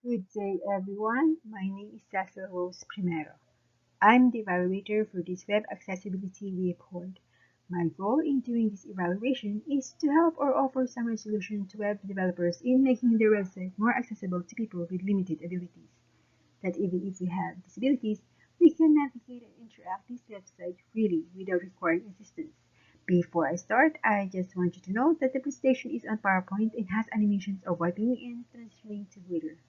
Good day, everyone. My name is Cecil Rose Primero. I'm the evaluator for this web accessibility report. My goal in doing this evaluation is to help or offer some solution to web developers in making their website more accessible to people with limited abilities. That even if we have disabilities, we can navigate and interact this website freely without requiring assistance. Before I start, I just want you to know that the presentation is on PowerPoint and has animations of wiping and transferring to glitter.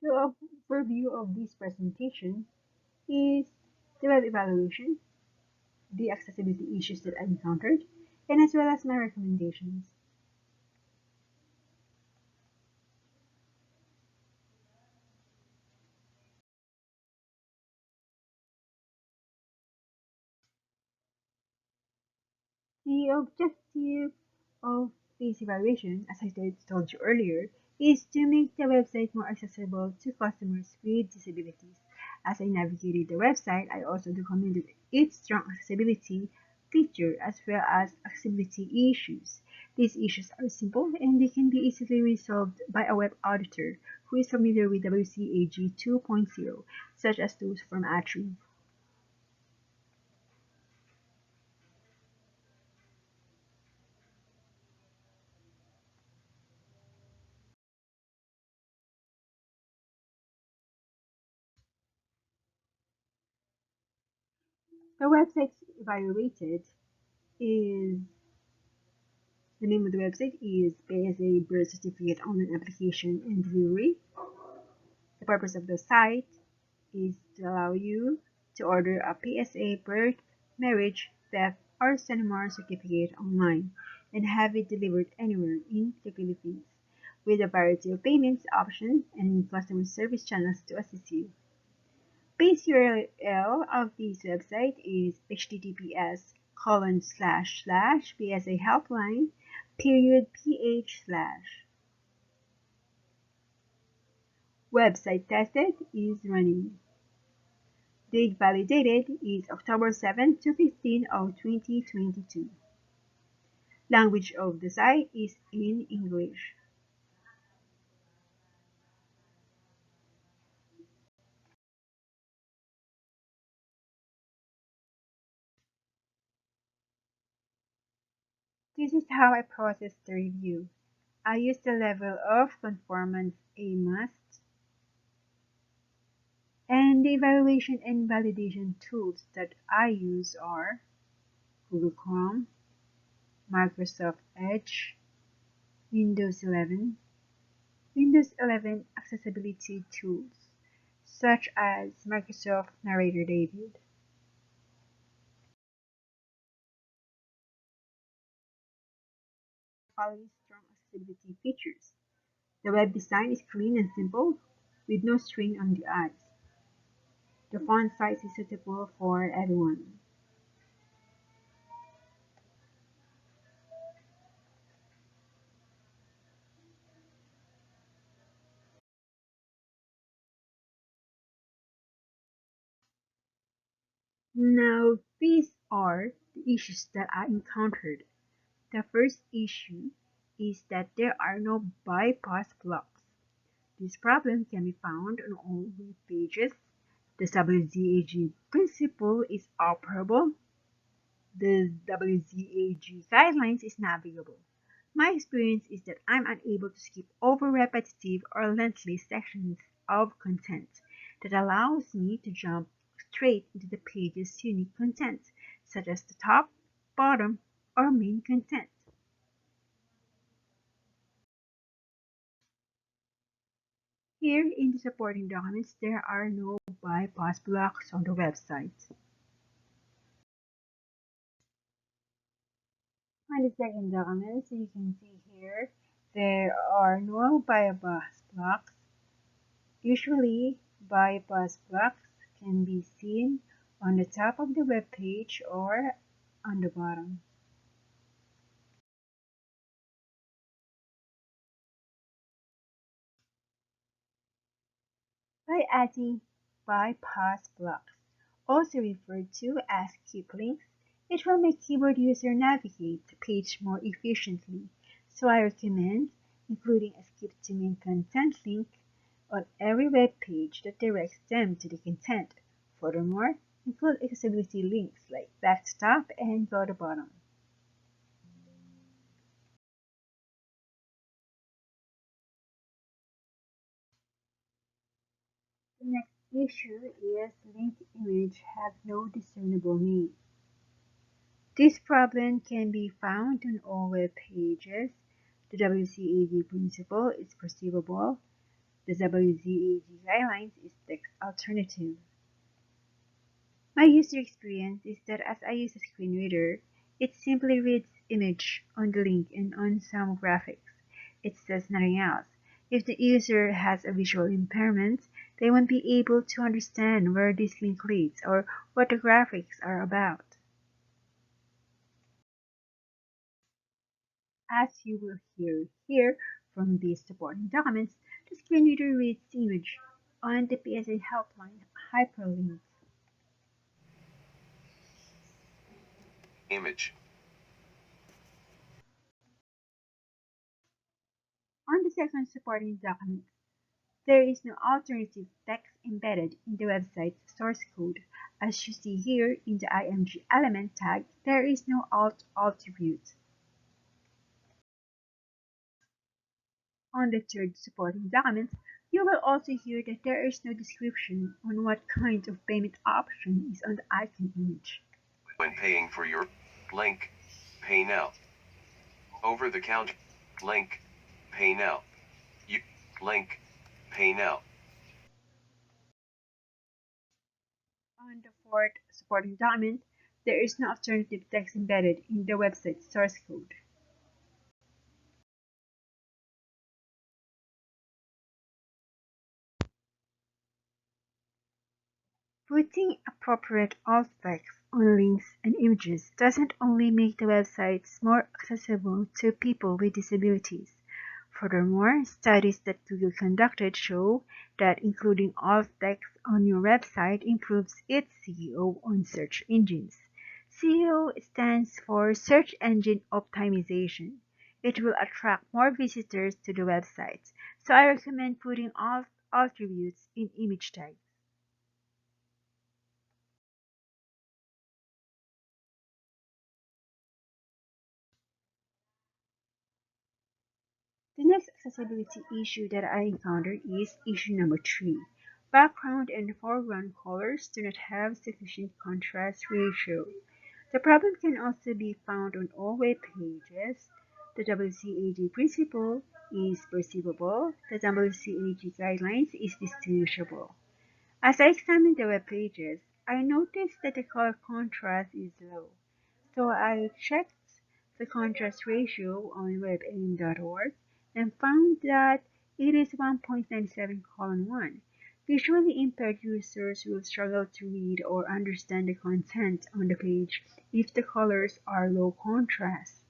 The overview of this presentation is the web evaluation, the accessibility issues that I encountered, and as well as my recommendations. The objective of this evaluation, as I told you earlier, is to make the website more accessible to customers with disabilities. As I navigated the website, I also documented its strong accessibility feature as well as accessibility issues. These issues are simple and they can be easily resolved by a web auditor who is familiar with WCAG 2.0, such as those from Atri. The websites evaluated is the name of the website is PSA Birth Certificate Online Application and Delivery. The purpose of the site is to allow you to order a PSA birth, marriage, death, or CENMAR certificate online and have it delivered anywhere in the Philippines with a variety of payments options and customer service channels to assist you. Base URL of this website is https://PSA helpline ph slash. Website tested is running. Date validated is October 7 to 15 of 2022. Language of the site is in English. This is how I process the review. I use the level of conformance A must, and the evaluation and validation tools that I use are Google Chrome, Microsoft Edge, Windows 11, Windows 11 accessibility tools, such as Microsoft Narrator David. Following strong accessibility features. The web design is clean and simple, with no strain on the eyes. The font size is suitable for everyone. Now, these are the issues that I encountered. The first issue is that there are no bypass blocks. This problem can be found on all web pages. The WCAG principle is operable. The WCAG guidelines is navigable. My experience is that I'm unable to skip over repetitive or lengthy sections of content that allows me to jump straight into the page's unique content, such as the top, bottom, or main content. Here in the supporting documents, there are no bypass blocks on the website. On the second document, so you can see here, there are no bypass blocks. Usually, bypass blocks can be seen on the top of the web page or on the bottom. By adding bypass blocks, also referred to as skip links. It will make keyboard user navigate the page more efficiently, so I recommend including a skip to main content link on every web page that directs them to the content. Furthermore, include accessibility links like back to top and go to bottom. The next issue is linked image have no discernible name. This problem can be found on all web pages. The WCAG principle is perceivable. The WCAG guidelines is text alternative. My user experience is that as I use a screen reader, it simply reads image on the link and on some graphics. It says nothing else. If the user has a visual impairment, they won't be able to understand where this link leads or what the graphics are about. As you will hear here from these supporting documents, the screen reader reads the image on the PSA helpline hyperlink. Image. On the second supporting document, there is no alternative text embedded in the website's source code. As you see here in the IMG element tag, there is no alt attribute. On the third supporting document, you will also hear that there is no description on what kind of payment option is on the icon image. When paying for your link, pay now. Over the counter link, pay now. You link, pay now. On the fourth supporting document, there is no alternative text embedded in the website's source code. Putting appropriate alt text on links and images doesn't only make the websites more accessible to people with disabilities. Furthermore, studies that Google conducted show that including alt text on your website improves its SEO on search engines. SEO stands for Search Engine Optimization. It will attract more visitors to the website, so I recommend putting alt attributes in image tags. The next accessibility issue that I encountered is issue number 3. Background and foreground colors do not have sufficient contrast ratio. The problem can also be found on all web pages. The WCAG principle is perceivable. The WCAG guidelines is distinguishable. As I examined the web pages, I noticed that the color contrast is low. So I checked the contrast ratio on webaim.org and found that it is 1.97:1. Visually impaired users will struggle to read or understand the content on the page if the colors are low contrast.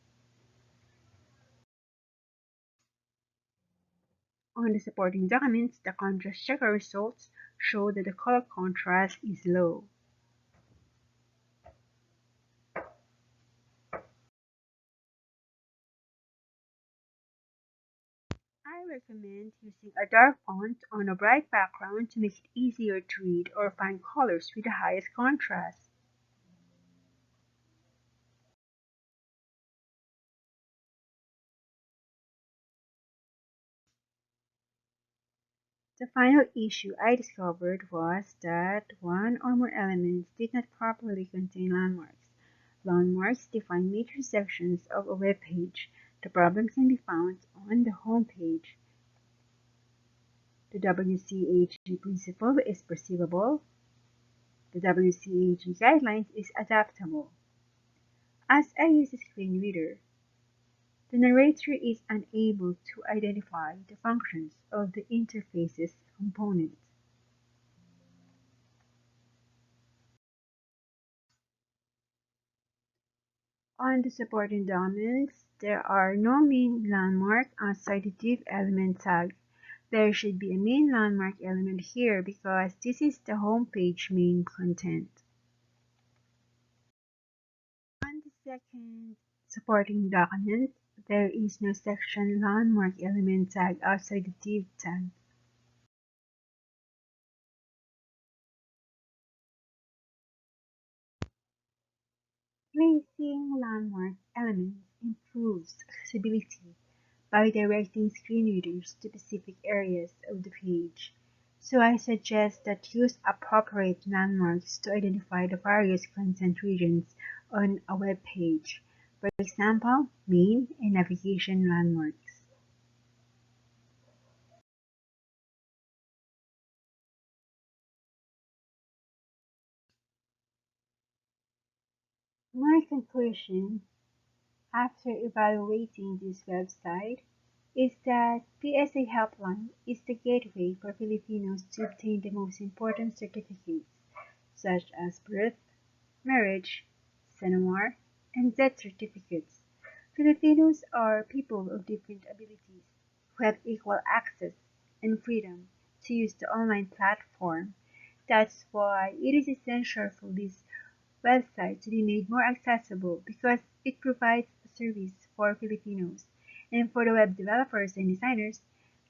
On the supporting documents, the contrast checker results show that the color contrast is low. I recommend using a dark font on a bright background to make it easier to read or find colors with the highest contrast. The final issue I discovered was that one or more elements did not properly contain landmarks. Landmarks define major sections of a web page. The problem can be found on the home page. The WCAG principle is perceivable. The WCAG guidelines is adaptable. As I use a screen reader, the narrator is unable to identify the functions of the interface's components. On the supporting documents, there are no main landmark outside the div element tag. There should be a main landmark element here because this is the homepage main content. On the second supporting document, there is no section landmark element tag outside the div tag. Placing landmark elements improves accessibility by directing screen readers to specific areas of the page. So I suggest that use appropriate landmarks to identify the various content regions on a web page. For example, main and navigation landmarks. My conclusion after evaluating this website is that PSA Helpline is the gateway for Filipinos to obtain the most important certificates such as birth, marriage, SENOR, and death certificates. Filipinos are people of different abilities who have equal access and freedom to use the online platform. That's why it is essential for this website to be made more accessible because it provides a service for Filipinos. And for the web developers and designers,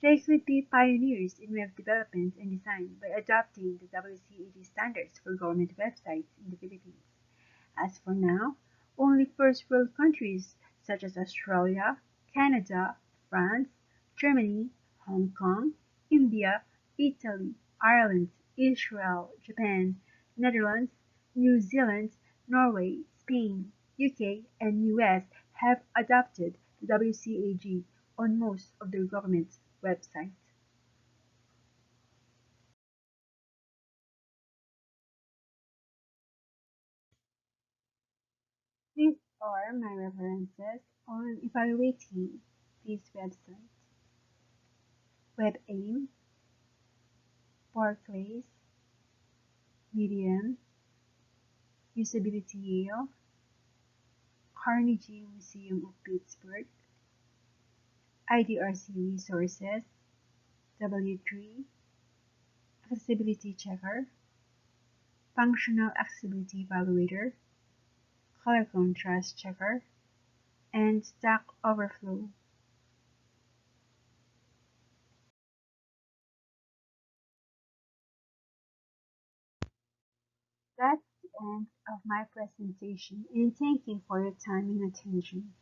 they could be pioneers in web development and design by adopting the WCAG standards for government websites in the Philippines. As for now, only first world countries such as Australia, Canada, France, Germany, Hong Kong, India, Italy, Ireland, Israel, Japan, Netherlands, New Zealand, Norway, Spain, UK, and US have adopted the WCAG on most of their government websites. These are my references on evaluating these websites. WebAIM, Barclays, Medium, Usability Yale, Carnegie Museum of Pittsburgh, IDRC Resources, W3, Accessibility Checker, Functional Accessibility Evaluator, Color Contrast Checker, and Stack Overflow. That's the end of my presentation and thank you for your time and attention.